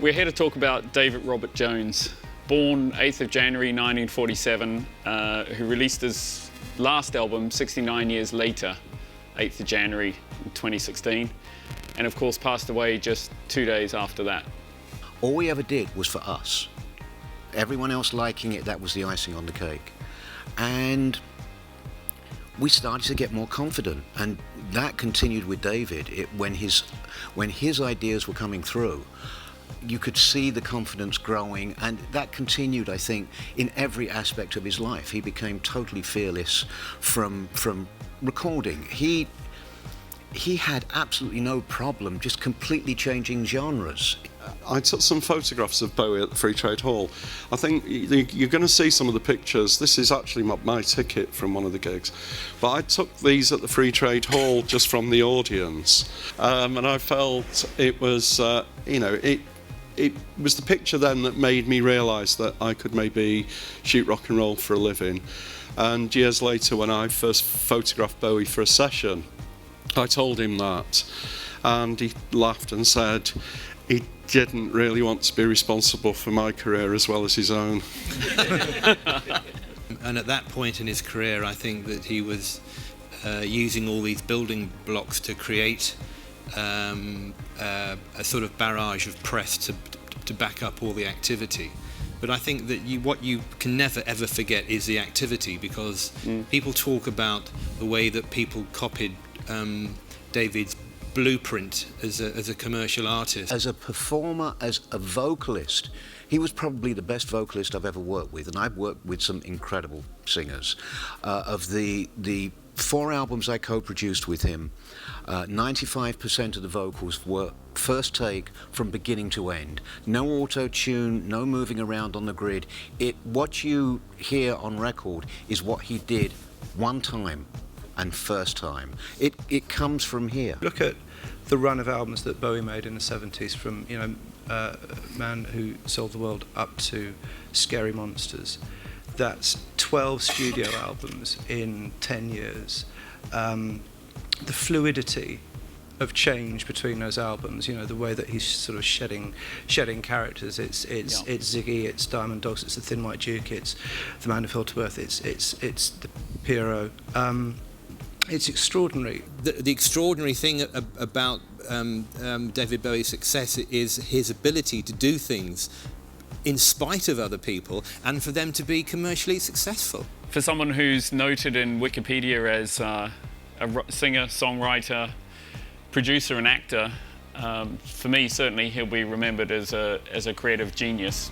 We're here to talk about David Robert Jones, born 8th of January 1947, who released his last album 69 years later, 8th of January 2016, and of course passed away just 2 days after that. All we ever did was for us. Everyone else liking it, that was the icing on the cake. And we started to get more confident, and that continued with David. When his ideas were coming through, you could see the confidence growing, and that continued, I think, in every aspect of his life. He became totally fearless from recording. He had absolutely no problem just completely changing genres. I took some photographs of Bowie at the Free Trade Hall. I think you're going to see some of the pictures. This is actually my ticket from one of the gigs. But I took these at the Free Trade Hall just from the audience. And I felt it was, it was the picture then that made me realise that I could maybe shoot rock and roll for a living. And years later, when I first photographed Bowie for a session, I told him that. And he laughed and said he didn't really want to be responsible for my career as well as his own. And at that point in his career, I think that he was using all these building blocks to create a sort of barrage of press to back up all the activity. But I think that what you can never ever forget is the activity, because people talk about the way that people copied David's blueprint as a commercial artist. As a performer, as a vocalist, he was probably the best vocalist I've ever worked with, and I've worked with some incredible singers. Of the 4 albums I co-produced with him, 95% of the vocals were first take from beginning to end. No auto-tune, no moving around on the grid. What you hear on record is what he did one time and first time. It comes from here. Look at the run of albums that Bowie made in the 70s, from Man Who Sold the World up to Scary Monsters. That's 12 studio albums in 10 years. The fluidity of change between those albums, the way that he's sort of shedding characters. It's Ziggy, it's Diamond Dogs, it's the Thin White Duke, it's the Man Who Fell to Earth, it's the Pierrot. It's extraordinary. The extraordinary thing about David Bowie's success is his ability to do things in spite of other people, and for them to be commercially successful. For someone who's noted in Wikipedia as a singer, songwriter, producer and actor, for me certainly he'll be remembered as a creative genius.